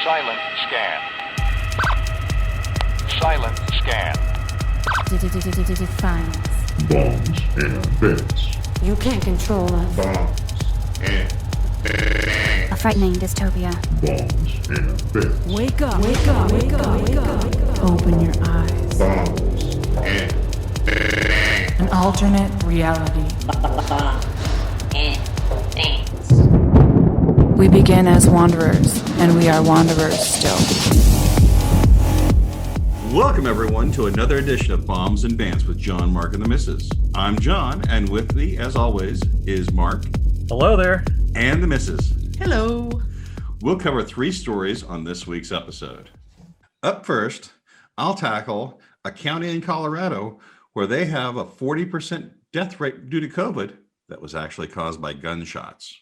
Silent scan. Silent scan. Defiance. Bombs and Bants. You can't control us. Bombs and A frightening dystopia. Bombs and Bants. Wake up. Wake up. Wake up. Wake up. Open your eyes. Bombs and An alternate reality. We begin as wanderers, and we are wanderers still. Welcome, everyone, to another edition of Bombs and Bants with John, Mark, and the Missus. I'm John, and with me, as always, is Mark. Hello there. And the Missus. Hello. We'll cover 3 stories on this week's episode. Up first, I'll tackle a county in Colorado where they have a 40% death rate due to COVID that was actually caused by gunshots.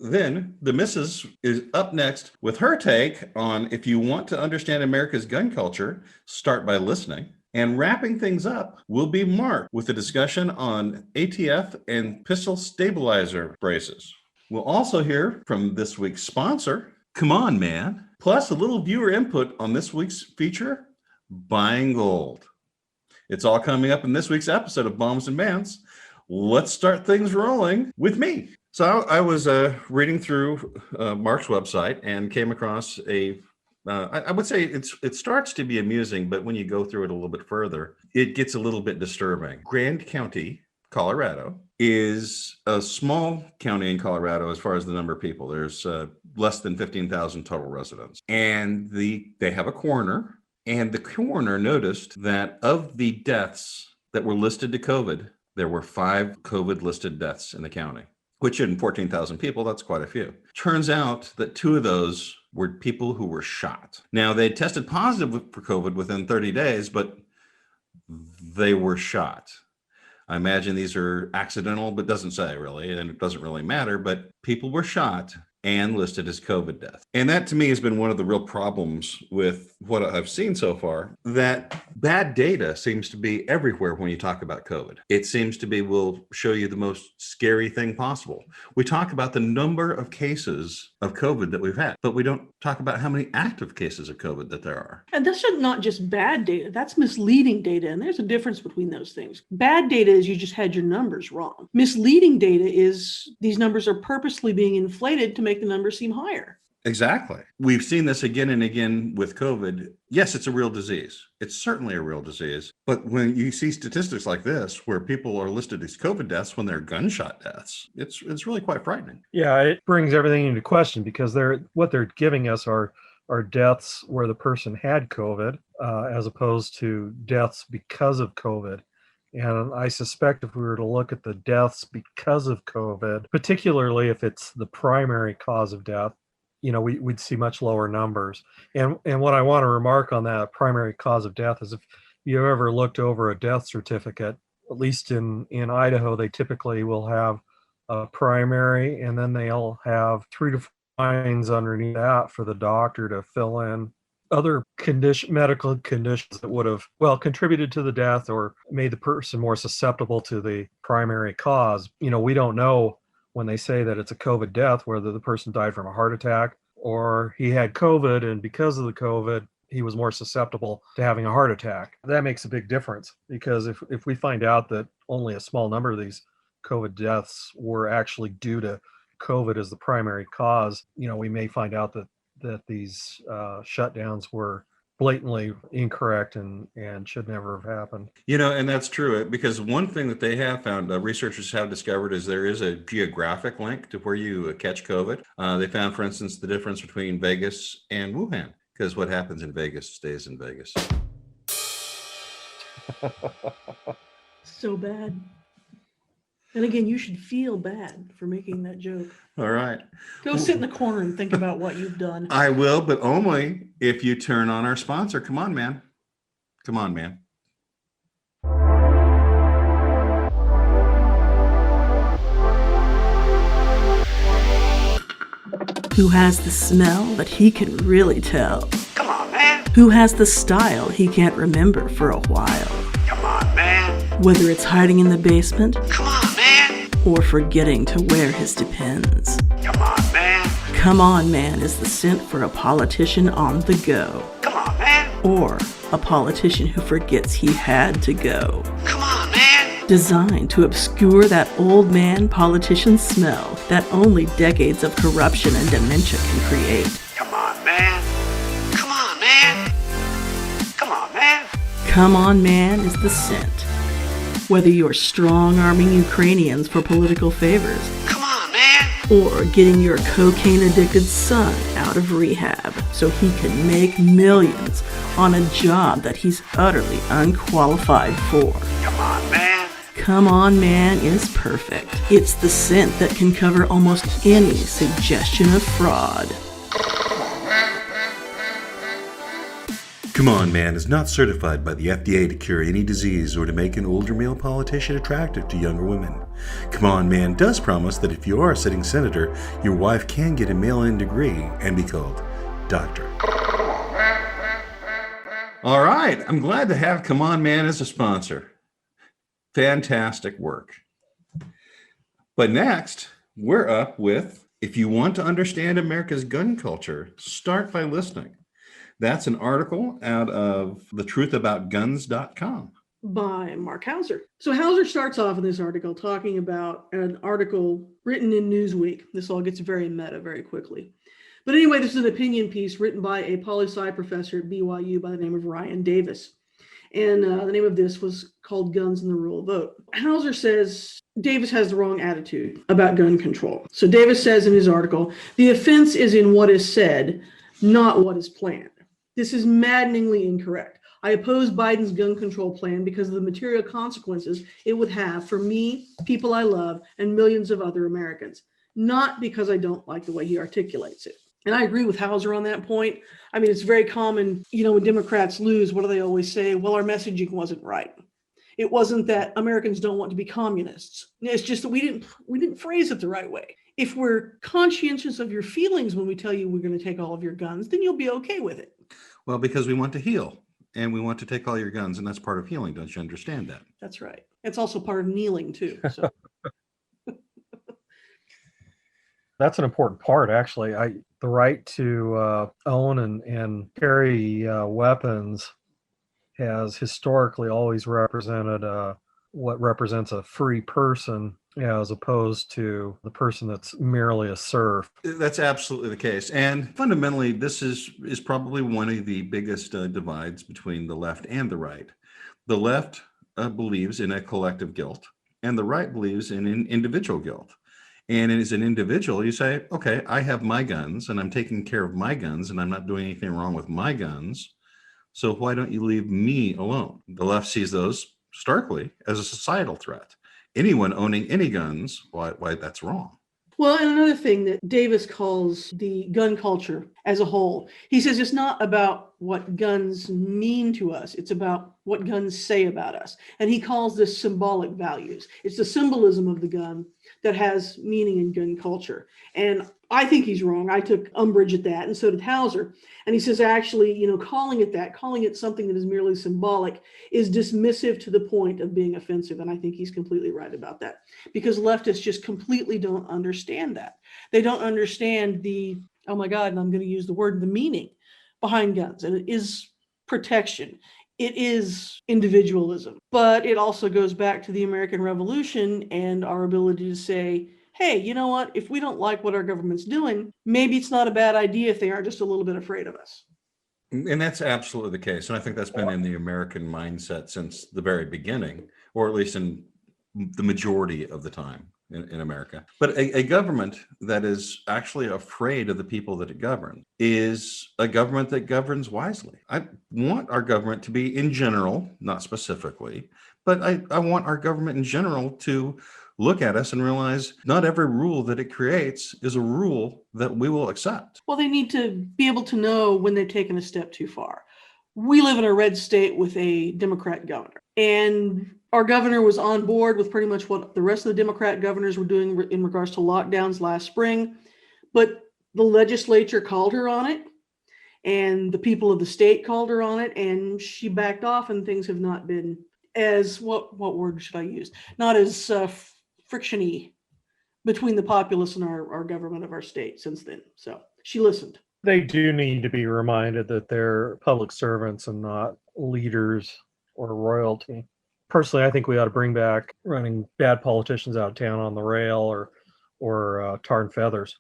Then the Missus is up next with her take on if you want to understand America's gun culture, start by listening. And wrapping things up will be Mark with a discussion on ATF and pistol stabilizer braces. We'll also hear from this week's sponsor, Come On Man, plus a little viewer input on this week's feature, Buying Gold. It's all coming up in this week's episode of Bombs and Bants. Let's start things rolling with me. So I was reading through Mark's website and came across I would say it starts to be amusing, but when you go through it a little bit further, it gets a little bit disturbing. Grand County, Colorado, is a small county in Colorado as far as the number of people. There's less than 15,000 total residents. And they have a coroner, and the coroner noticed that of the deaths that were listed to COVID, there were 5 COVID-listed deaths in the county, which in 14,000 people, that's quite a few. Turns out that 2 of those were people who were shot. Now, they tested positive for COVID within 30 days, but they were shot. I imagine these are accidental, but doesn't say really, and it doesn't really matter, but people were shot and listed as COVID death. And that to me has been one of the real problems with what I've seen so far, that bad data seems to be everywhere when you talk about COVID. It seems to be, will show you the most scary thing possible. We talk about the number of cases of COVID that we've had, but we don't talk about how many active cases of COVID that there are. And that's not just bad data, that's misleading data. And there's a difference between those things. Bad data is you just had your numbers wrong. Misleading data is these numbers are purposely being inflated to make the numbers seem higher. Exactly. We've seen this again and again with COVID. Yes, it's a real disease. It's certainly a real disease. But when you see statistics like this, where people are listed as COVID deaths when they're gunshot deaths, it's really quite frightening. Yeah, it brings everything into question because what they're giving us are deaths where the person had COVID, as opposed to deaths because of COVID. And I suspect if we were to look at the deaths because of COVID, particularly if it's the primary cause of death, we'd see much lower numbers. And what I want to remark on that primary cause of death is if you ever looked over a death certificate, at least in Idaho, they typically will have a primary, and then they'll have 3 to 4 lines underneath that for the doctor to fill in other medical conditions that would have, contributed to the death or made the person more susceptible to the primary cause. We don't know when they say that it's a COVID death, whether the person died from a heart attack or he had COVID, and because of the COVID, he was more susceptible to having a heart attack. That makes a big difference, because if we find out that only a small number of these COVID deaths were actually due to COVID as the primary cause, we may find out that these shutdowns were blatantly incorrect and should never have happened. And that's true, because one thing that they have found, researchers have discovered, is there is a geographic link to where you catch COVID. They found, for instance, the difference between Vegas and Wuhan, because what happens in Vegas stays in Vegas. So bad. And again, you should feel bad for making that joke. All right. Go sit in the corner and think about what you've done. I will, but only if you turn on our sponsor. Come on, man. Come on, man. Who has the smell that he can really tell? Come on, man. Who has the style he can't remember for a while? Come on, man. Whether it's hiding in the basement Come on, man. or forgetting to wear his Depends. Come on, man. Come On Man is the scent for a politician on the go. Come on, man. Or a politician who forgets he had to go. Come on, man. Designed to obscure that old man politician smell that only decades of corruption and dementia can create. Come on, man. Come on, man. Come on, man. Come On Man is the scent. Whether you're strong-arming Ukrainians for political favors, Come on, man. or getting your cocaine-addicted son out of rehab so he can make millions on a job that he's utterly unqualified for. Come on, man. Come On Man is perfect. It's the scent that can cover almost any suggestion of fraud. Come On Man is not certified by the FDA to cure any disease or to make an older male politician attractive to younger women. Come On Man does promise that if you are a sitting senator, your wife can get a mail-in degree and be called Doctor. All right. I'm glad to have Come On Man as a sponsor. Fantastic work. But next, we're up with, if you want to understand America's gun culture, start by listening. That's an article out of thetruthaboutguns.com. By Mark Hauser. So Hauser starts off in this article talking about an article written in Newsweek. This all gets very meta very quickly. But anyway, this is an opinion piece written by a poli-sci professor at BYU by the name of Ryan Davis. And the name of this was called Guns and the Rule of Vote. Hauser says Davis has the wrong attitude about gun control. So Davis says in his article, the offense is in what is said, not what is planned. This is maddeningly incorrect. I oppose Biden's gun control plan because of the material consequences it would have for me, people I love, and millions of other Americans, not because I don't like the way he articulates it. And I agree with Hauser on that point. I mean, it's very common, when Democrats lose, what do they always say? Well, our messaging wasn't right. It wasn't that Americans don't want to be communists. It's just that we didn't phrase it the right way. If we're conscientious of your feelings when we tell you we're going to take all of your guns, then you'll be okay with it. Well, because we want to heal and we want to take all your guns, and that's part of healing. Don't you understand that? That's right. It's also part of kneeling too. So. That's an important part, actually. The right to own and carry weapons has historically always represented what represents a free person, as opposed to the person that's merely a serf. That's absolutely the case. And fundamentally, this is probably one of the biggest divides between the left and the right. The left believes in a collective guilt, and the right believes in an individual guilt. And as an individual, you say, okay, I have my guns and I'm taking care of my guns and I'm not doing anything wrong with my guns. So why don't you leave me alone? The left sees those starkly as a societal threat. Anyone owning any guns, why that's wrong. Well, and another thing that Davis calls the gun culture as a whole, he says it's not about what guns mean to us. It's about what guns say about us. And he calls this symbolic values. It's the symbolism of the gun that has meaning in gun culture. And I think he's wrong. I took umbrage at that, and so did Hauser. And he says, actually, calling it something that is merely symbolic is dismissive to the point of being offensive. And I think he's completely right about that, because leftists just completely don't understand that. They don't understand the, oh my God, and I'm going to use the word, the meaning behind guns. And it is protection. It is individualism, but it also goes back to the American Revolution and our ability to say, hey, you know what? If we don't like what our government's doing, maybe it's not a bad idea if they are just a little bit afraid of us. And that's absolutely the case. And I think that's been in the American mindset since the very beginning, or at least in the majority of the time in America. But a government that is actually afraid of the people that it governs is a government that governs wisely. I want our government to be, in general, not specifically, but I want our government in general to look at us and realize not every rule that it creates is a rule that we will accept. Well, they need to be able to know when they've taken a step too far. We live in a red state with a Democrat governor, and our governor was on board with pretty much what the rest of the Democrat governors were doing in regards to lockdowns last spring. But the legislature called her on it, and the people of the state called her on it, and she backed off, and things have not been as, what word should I use? Not as friction-y between the populace and our government of our state since then. So she listened. They do need to be reminded that they're public servants and not leaders or royalty. Personally, I think we ought to bring back running bad politicians out of town on the rail or tar and feathers.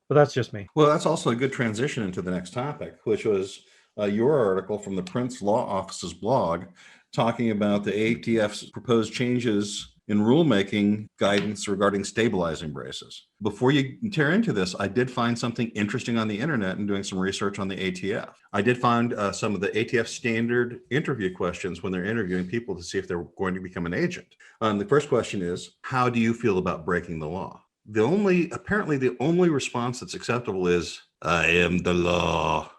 But that's just me. Well, that's also a good transition into the next topic, which was your article from the Prince Law Office's blog talking about the ATF's proposed changes in rulemaking guidance regarding stabilizing braces. Before you tear into this, I did find something interesting on the internet and doing some research on the ATF. I did find some of the ATF standard interview questions when they're interviewing people to see if they're going to become an agent. The first question is, how do you feel about breaking the law? Apparently the only response that's acceptable is, I am the law.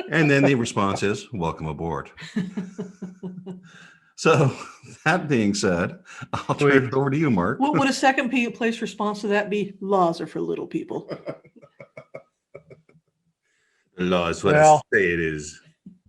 And then the response is, welcome aboard. So that being said, I'll turn it over to you, Mark. What would a second place response to that be? Laws are for little people. The law is what I say it is.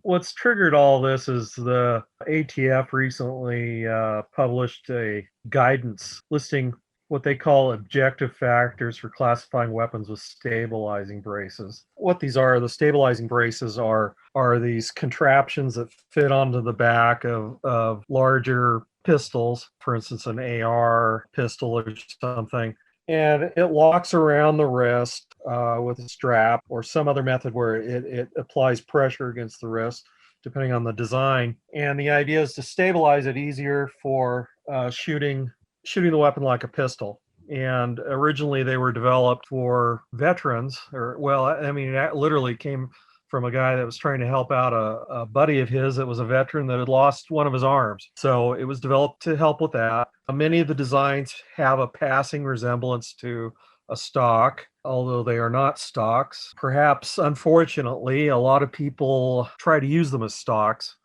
What's triggered all this is the ATF recently published a guidance listing what they call objective factors for classifying weapons with stabilizing braces. What these are, the stabilizing braces are these contraptions that fit onto the back of larger pistols, for instance, an AR pistol or something, and it locks around the wrist with a strap or some other method where it applies pressure against the wrist, depending on the design. And the idea is to stabilize it easier for shooting the weapon like a pistol. And originally they were developed for veterans, it literally came from a guy that was trying to help out a buddy of his that was a veteran that had lost one of his arms. So it was developed to help with that. Many of the designs have a passing resemblance to a stock, although they are not stocks. Perhaps, unfortunately, a lot of people try to use them as stocks.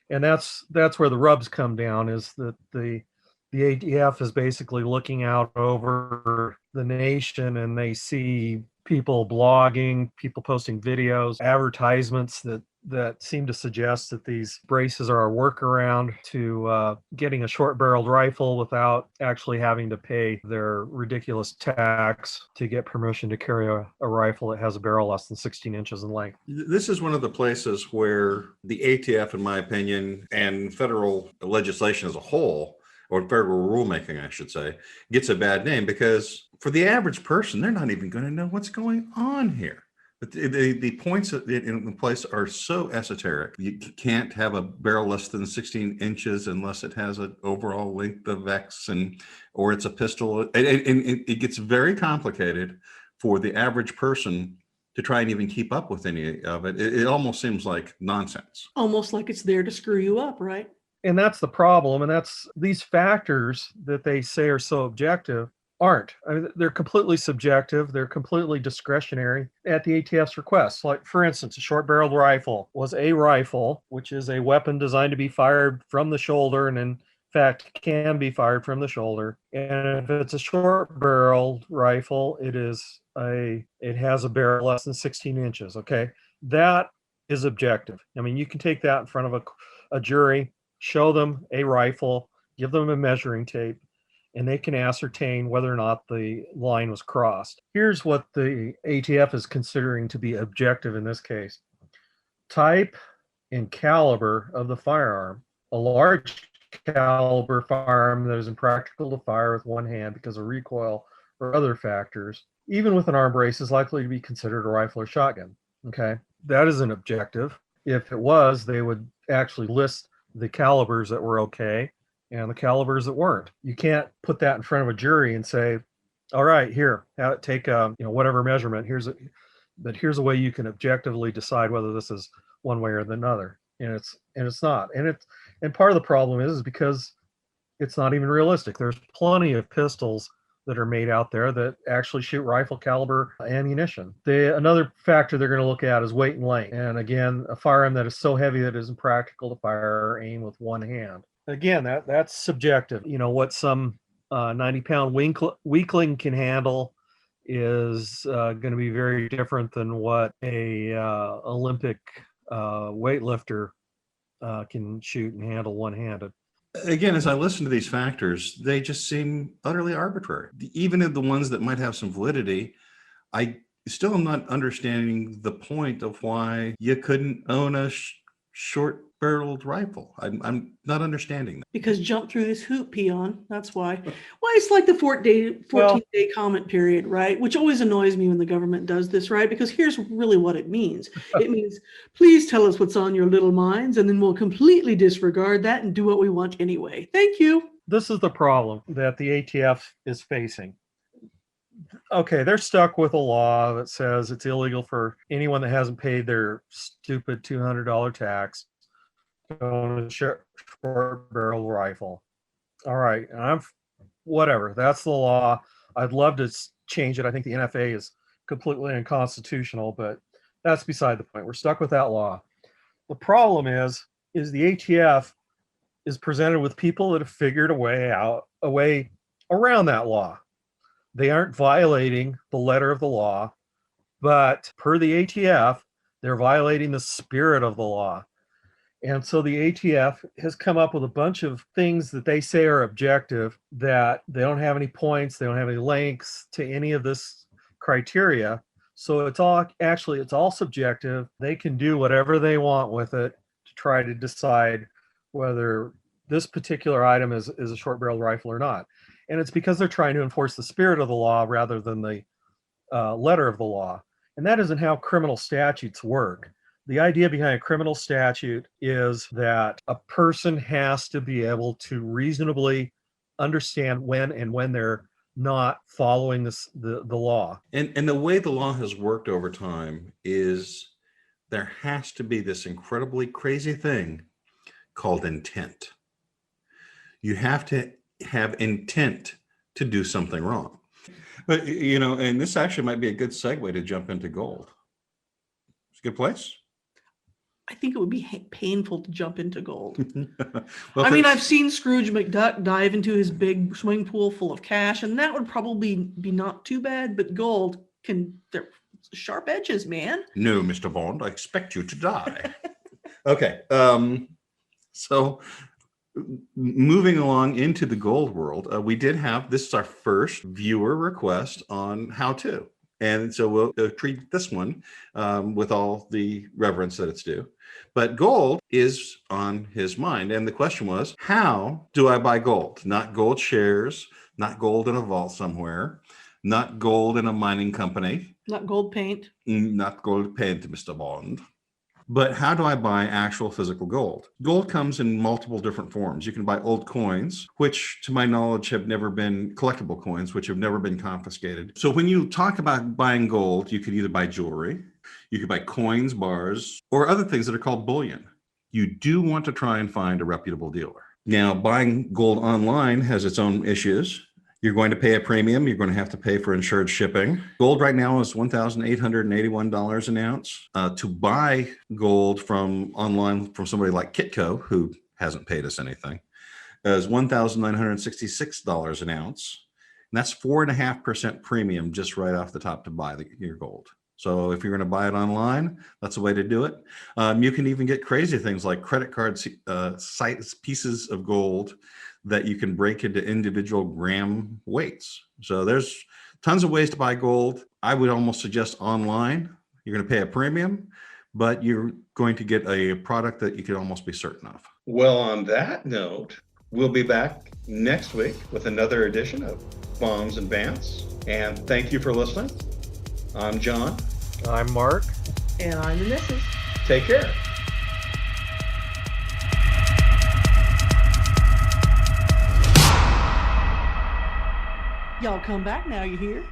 And that's where the rubs come down, is that the ATF is basically looking out over the nation, and they see people blogging, people posting videos, advertisements that seem to suggest that these braces are a workaround to getting a short-barreled rifle without actually having to pay their ridiculous tax to get permission to carry a rifle that has a barrel less than 16 inches in length. This is one of the places where the ATF, in my opinion, and federal legislation as a whole, or federal rulemaking, I should say, gets a bad name, because for the average person, they're not even going to know what's going on here. But the points in place are so esoteric. You can't have a barrel less than 16 inches unless it has an overall length of X, or it's a pistol. And it gets very complicated for the average person to try and even keep up with any of it. It almost seems like nonsense. Almost like it's there to screw you up, right? And that's the problem. And that's these factors that they say are so objective aren't. I mean, they're completely subjective. They're completely discretionary at the ATF's request. Like, for instance, a short-barreled rifle was a rifle, which is a weapon designed to be fired from the shoulder, and in fact can be fired from the shoulder. And if it's a short-barreled rifle, it has a barrel less than 16 inches. Okay, that is objective. I mean, you can take that in front of a jury, show them a rifle, give them a measuring tape, and they can ascertain whether or not the line was crossed. Here's what the ATF is considering to be objective in this case. Type and caliber of the firearm. A large caliber firearm that is impractical to fire with one hand because of recoil or other factors, even with an arm brace, is likely to be considered a rifle or shotgun. Okay, that is an objective. If it was, they would actually list the calibers that were okay and the calibers that weren't. You can't put that in front of a jury and say, all right, here, take whatever measurement. Here's a way you can objectively decide whether this is one way or another. And it's not. And part of the problem is because it's not even realistic. There's plenty of pistols that are made out there that actually shoot rifle caliber ammunition. Another factor they're going to look at is weight and length. And again, a firearm that is so heavy that it isn't practical to fire or aim with one hand. Again, that's subjective. You know, what some 90-pound weakling can handle is going to be very different than what a Olympic weightlifter can shoot and handle one-handed. Again, as I listen to these factors, they just seem utterly arbitrary. Even in the ones that might have some validity, I still am not understanding the point of why you couldn't own a short-barreled rifle. I'm not understanding that. Because jump through this hoop, peon. That's why. Well, it's like the 14-day comment period, right? Which always annoys me when the government does this, right? Because here's really what it means. It means, please tell us what's on your little minds, and then we'll completely disregard that and do what we want anyway. Thank you. This is the problem that the ATF is facing. Okay, they're stuck with a law that says it's illegal for anyone that hasn't paid their stupid $200 tax to own a short barrel rifle. All right, whatever. That's the law. I'd love to change it. I think the NFA is completely unconstitutional, but that's beside the point. We're stuck with that law. The problem is the ATF is presented with people that have figured a way around that law. They aren't violating the letter of the law, but per the ATF, they're violating the spirit of the law. And so the ATF has come up with a bunch of things that they say are objective, that they don't have any points, they don't have any links to any of this criteria. So it's all subjective. They can do whatever they want with it to try to decide whether this particular item is a short barreled rifle or not. And it's because they're trying to enforce the spirit of the law rather than the letter of the law. And that isn't how criminal statutes work. The idea behind a criminal statute is that a person has to be able to reasonably understand when they're not following the law. And the way the law has worked over time is there has to be this incredibly crazy thing called intent. You have to have intent to do something wrong. But, and this actually might be a good segue to jump into gold. It's a good place. I think it would be painful to jump into gold. Well, I've seen Scrooge McDuck dive into his big swimming pool full of cash, and that would probably be not too bad, but gold they're sharp edges, man. No, Mr. Bond, I expect you to die. Okay. So moving along into the gold world, we did have, this is our first viewer request on how to. And so we'll treat this one with all the reverence that it's due. But gold is on his mind. And the question was, how do I buy gold? Not gold shares, not gold in a vault somewhere, not gold in a mining company. Not gold paint. Not gold paint, Mr. Bond. But how do I buy actual physical gold? Gold comes in multiple different forms. You can buy old coins, which to my knowledge have never been collectible coins, which have never been confiscated. So when you talk about buying gold, you could either buy jewelry, you could buy coins, bars, or other things that are called bullion. You do want to try and find a reputable dealer. Now, buying gold online has its own issues. You're going to pay a premium. You're going to have to pay for insured shipping. Gold right now is $1,881 an ounce. To buy gold from online from somebody like Kitco, who hasn't paid us anything, is $1,966 an ounce. And that's 4.5% premium just right off the top to buy your gold. So if you're going to buy it online, that's a way to do it. You can even get crazy things like credit card size pieces of gold that you can break into individual gram weights. So there's tons of ways to buy gold. I would almost suggest online. You're going to pay a premium, but you're going to get a product that you can almost be certain of. Well, on that note, we'll be back next week with another edition of Bombs and Bants. And thank you for listening. I'm John. I'm Mark. And I'm the missus. Take care. Y'all come back now, you hear?